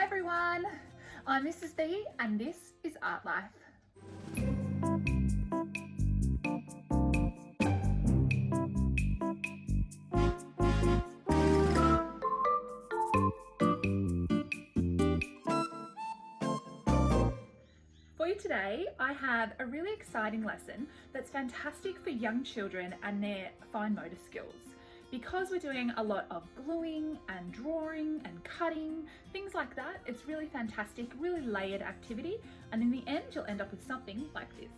Hi everyone, I'm Mrs. B and this is Art Life. For you today, I have a really exciting lesson that's fantastic for young children and their fine motor skills. Because we're doing a lot of gluing and drawing and cutting, things like that, it's really fantastic, really layered activity, and in the end you'll end up with something like this.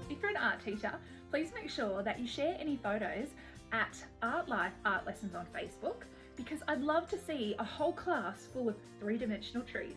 If you're an art teacher, please make sure that you share any photos at Artlife Art Lessons on Facebook, because I'd love to see a whole class full of three-dimensional trees.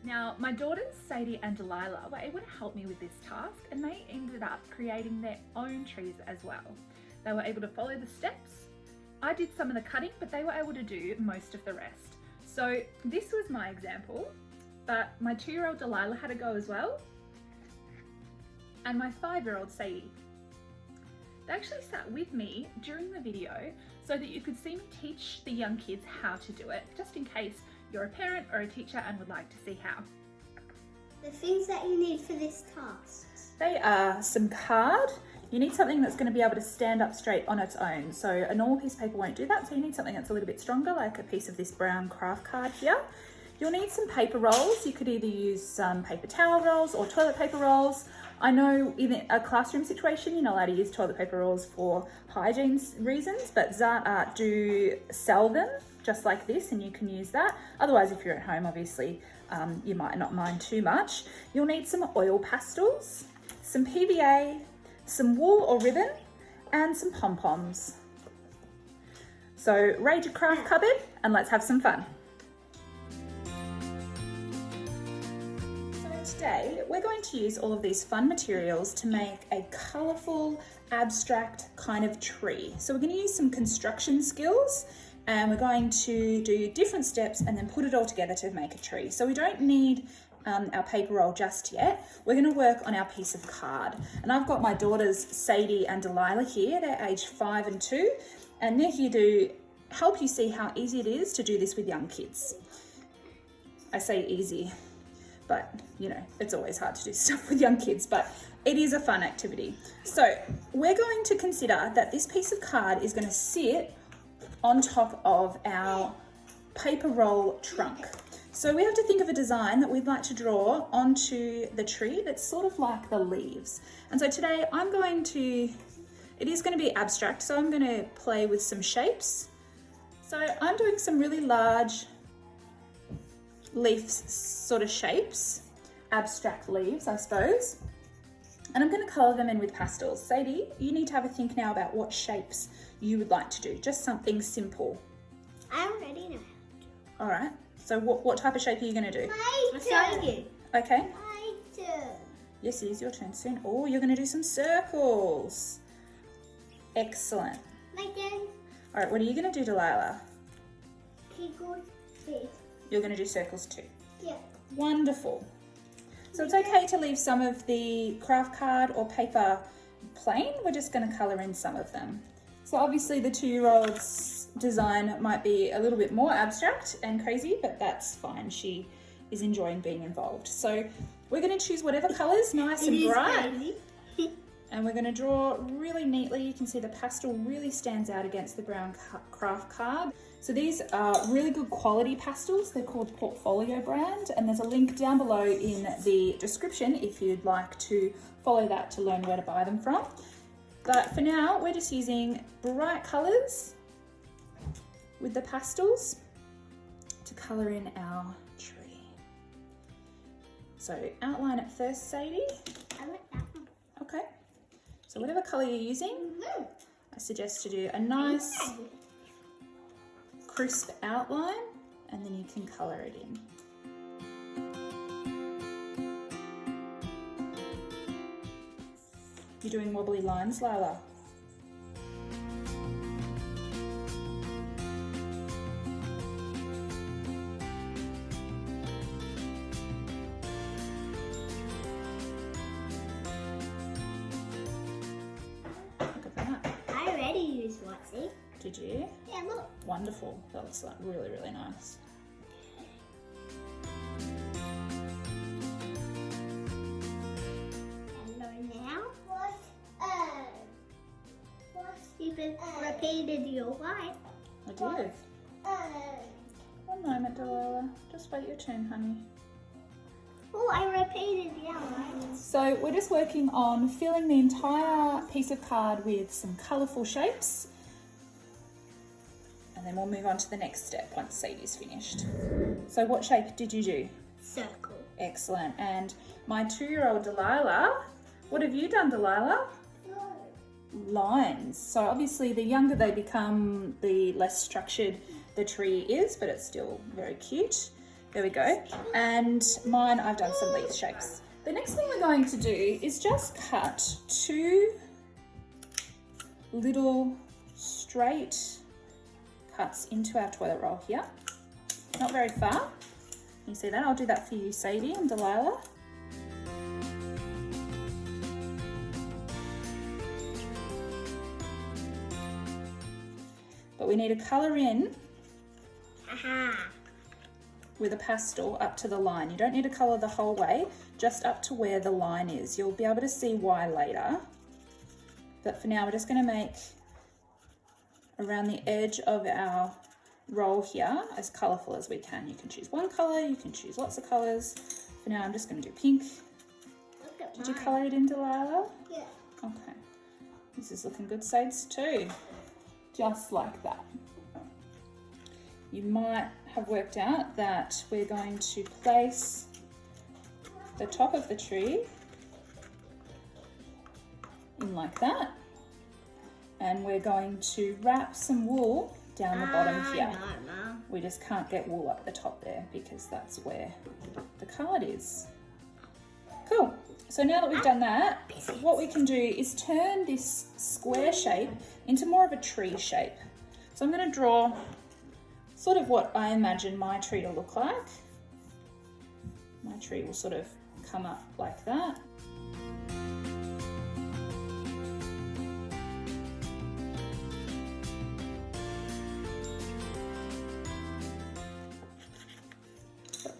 Now, my daughters, Sadie and Delilah, were able to help me with this task, and they ended up creating their own trees as well. They were able to follow the steps. I did some of the cutting, but they were able to do most of the rest. So this was my example, but my 2-year-old Delilah had a go as well, and my 5-year-old Sadie. They actually sat with me during the video so that you could see me teach the young kids how to do it, just in case you're a parent or a teacher and would like to see how. The things that you need for this task. They are some card. You need something that's going to be able to stand up straight on its own. So a normal piece of paper won't do that, so you need something that's a little bit stronger, like a piece of this brown craft card here. You'll need some paper rolls. You could either use some paper towel rolls or toilet paper rolls. I know in a classroom situation, you're not allowed to use toilet paper rolls for hygiene reasons, but Zart Art do sell them just like this, and you can use that. Otherwise, if you're at home, obviously, you might not mind too much. You'll need some oil pastels, some PVA, some wool or ribbon, and some pom-poms. So raid your craft cupboard and let's have some fun. Today, we're going to use all of these fun materials to make a colourful, abstract kind of tree. So we're going to use some construction skills, and we're going to do different steps and then put it all together to make a tree. So we don't need our paper roll just yet. We're going to work on our piece of card. And I've got my daughters Sadie and Delilah here. They're aged 5 and 2, and they're here to help you see how easy it is to do this with young kids. I say easy, but you know, it's always hard to do stuff with young kids, but it is a fun activity. So we're going to consider that this piece of card is going to sit on top of our paper roll trunk. So we have to think of a design that we'd like to draw onto the tree that's sort of like the leaves. And so today it is going to be abstract, so I'm going to play with some shapes. So I'm doing some really large leaf sort of shapes, abstract leaves, I suppose. And I'm going to colour them in with pastels. Sadie, you need to have a think now about what shapes you would like to do. Just something simple. I already know. All right. So what type of shape are you going to do? My turn. Okay. My turn. Yes, it is your turn soon. Oh, you're going to do some circles. Excellent. My turn. All right. What are you going to do, Delilah? This. You're going to do circles too. Yeah. Wonderful. So it's okay to leave some of the craft card or paper plain. We're just going to colour in some of them. So obviously the 2-year-old's design might be a little bit more abstract and crazy, but that's fine. She is enjoying being involved. So we're going to choose whatever colours, nice and bright. And we're going to draw really neatly. You can see the pastel really stands out against the brown craft card. So these are really good quality pastels. They're called Portfolio brand, and there's a link down below in the description if you'd like to follow that to learn where to buy them from. But for now, we're just using bright colours with the pastels to colour in our tree. So outline it first, Sadie. I like that one. Okay. So whatever colour you're using, I suggest to do a nice crisp outline, and then you can colour it in. You're doing wobbly lines, Lila. Did you? Yeah, look. Wonderful. That looks like really, really nice. Hello now. You've repeated your life. I did. One moment, Delilah. Just wait your turn, honey. Oh, I repeated your life. So we're just working on filling the entire piece of card with some colourful shapes. And then we'll move on to the next step once Sadie's finished. So what shape did you do? Circle. Excellent. And my 2-year-old Delilah, what have you done, Delilah? Lines. So obviously the younger they become, the less structured the tree is, but it's still very cute. There we go. And mine, I've done some leaf shapes. The next thing we're going to do is just cut 2 little straight cuts into our toilet roll here. Not very far. You see that? I'll do that for you, Sadie and Delilah. But we need to colour in with a pastel up to the line. You don't need to colour the whole way, just up to where the line is. You'll be able to see why later. But for now, we're just going to make around the edge of our roll here as colourful as we can. You can choose one colour, you can choose lots of colours. For now, I'm just going to do pink. Did you colour it in, Delilah? Yeah. Okay. This is looking good, Sades, too. Just like that. You might have worked out that we're going to place the top of the tree in like that, and we're going to wrap some wool down the bottom here. No. We just can't get wool up the top there because that's where the card is. Cool. So now that we've done that, what we can do is turn this square shape into more of a tree shape. So I'm going to draw sort of what I imagine my tree to look like. My tree will sort of come up like that.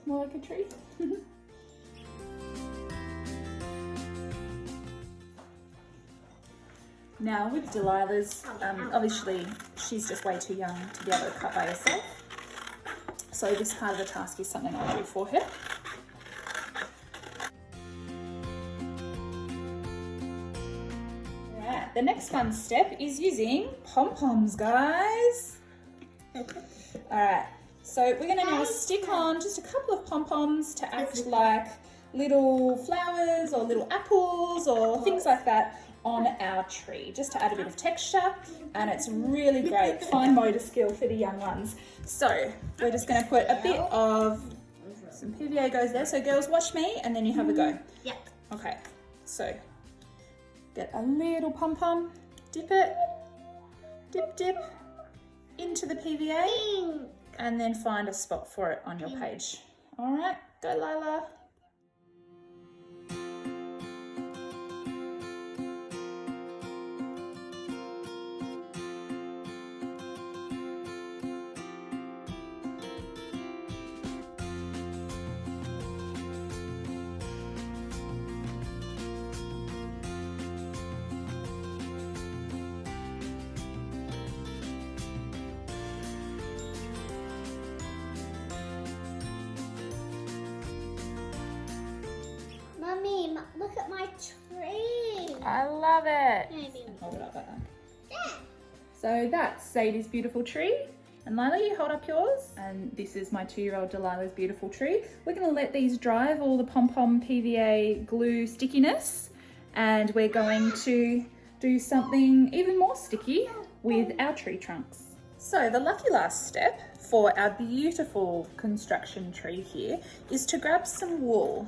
More like a tree. Now with Delilah's, obviously she's just way too young to be able to cut by herself. So this part of the task is something I'll do for her. Alright, the next fun step is using pom-poms, guys. Alright, so we're going to now stick on just a couple of pom-poms to act like little flowers or little apples or things like that on our tree, just to add a bit of texture, and it's really great fine motor skill for the young ones. So we're just going to put a bit of some PVA goes there. So girls, watch me and then you have a go. Yep. Okay, so get a little pom-pom, dip it, dip into the PVA, and then find a spot for it on your page. All right, go Lila. Mummy, look at my tree. I love it. Maybe. Hold it up like that. Yeah. So that's Sadie's beautiful tree. And Lila, you hold up yours. And this is my 2-year-old Delilah's beautiful tree. We're going to let these dry of all the pom-pom PVA glue stickiness. And we're going to do something even more sticky with our tree trunks. So the lucky last step for our beautiful construction tree here is to grab some wool.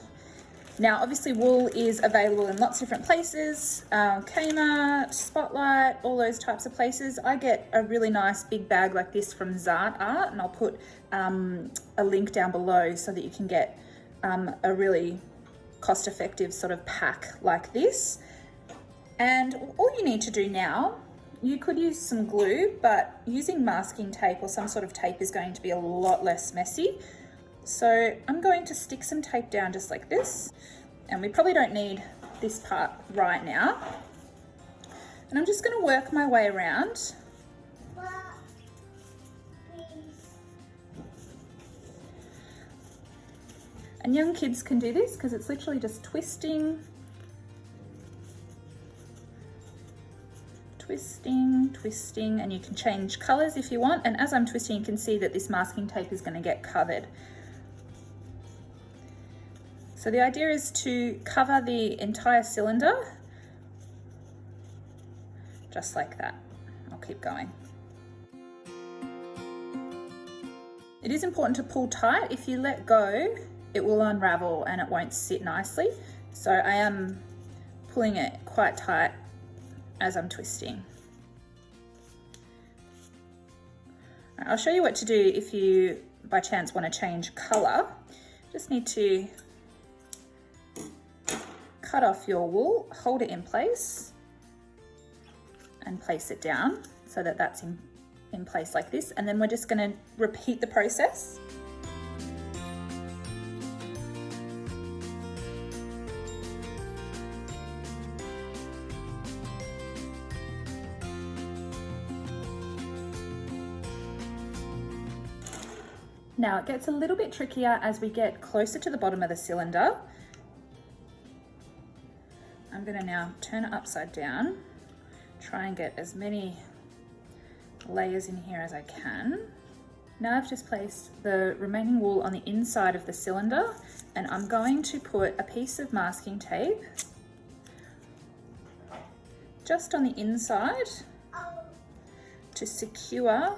Now, obviously wool is available in lots of different places, Kmart, Spotlight, all those types of places. I get a really nice big bag like this from Zart Art, and I'll put a link down below so that you can get a really cost-effective sort of pack like this. And all you need to do now You could use some glue, but using masking tape or some sort of tape is going to be a lot less messy. So I'm going to stick some tape down just like this, and we probably don't need this part right now. And I'm just going to work my way around. And young kids can do this because it's literally just twisting, twisting, twisting, and you can change colors if you want. And as I'm twisting, you can see that this masking tape is going to get covered. So the idea is to cover the entire cylinder, just like that. I'll keep going. It is important to pull tight. If you let go, it will unravel and it won't sit nicely. So I am pulling it quite tight as I'm twisting. I'll show you what to do if you by chance want to change colour. Just need to cut off your wool, hold it in place and place it down so that that's in place like this, and then we're just going to repeat the process. Now it gets a little bit trickier as we get closer to the bottom of the cylinder. I'm going to now turn it upside down, try and get as many layers in here as I can. Now I've just placed the remaining wool on the inside of the cylinder, and I'm going to put a piece of masking tape just on the inside to secure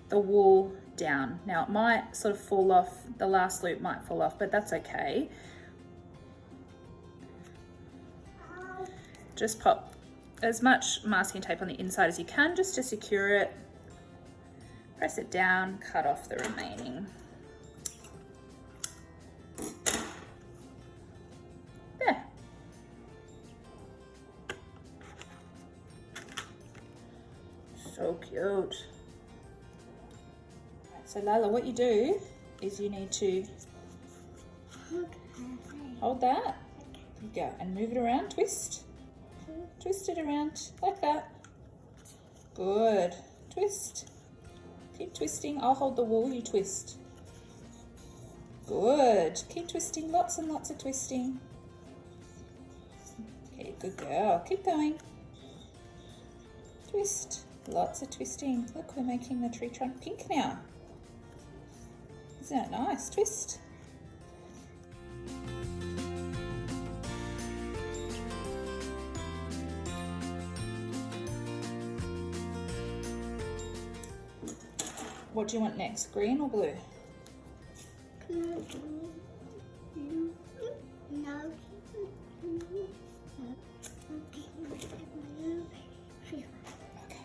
the wool down. Now it might sort of fall off, the last loop might fall off, but that's okay. Just pop as much masking tape on the inside as you can just to secure it. Press it down, cut off the remaining. There. So cute. So Lila, what you do is you need to hold that, go and move it around, twist it around like that. Good, twist, keep twisting. I'll hold the wool, you twist. Good, keep twisting, lots and lots of twisting. Okay, good girl, keep going. Twist, lots of twisting. Look, we're making the tree trunk pink now. Isn't that nice? Twist. What do you want next, green or blue? No. Okay.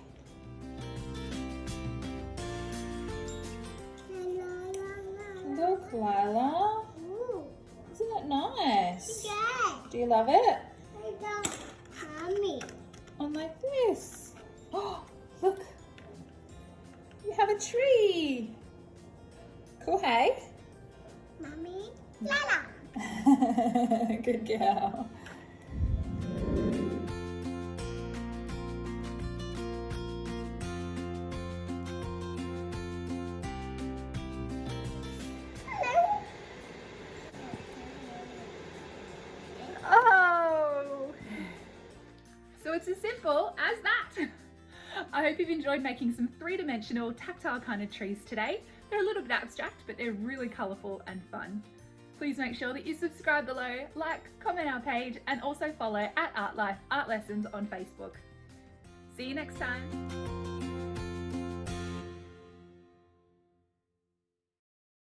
Look, Lila. Isn't that nice? Yeah. Do you love it? I don't mommy. On like this. Oh, look. You have a tree. Cool, hey? Mommy. Lala. Good girl. Oh! So it's as simple as that. I hope you've enjoyed making some three-dimensional, tactile kind of trees today. They're a little bit abstract, but they're really colourful and fun. Please make sure that you subscribe below, like, comment our page, and also follow @Artlife Art Lessons on Facebook. See you next time.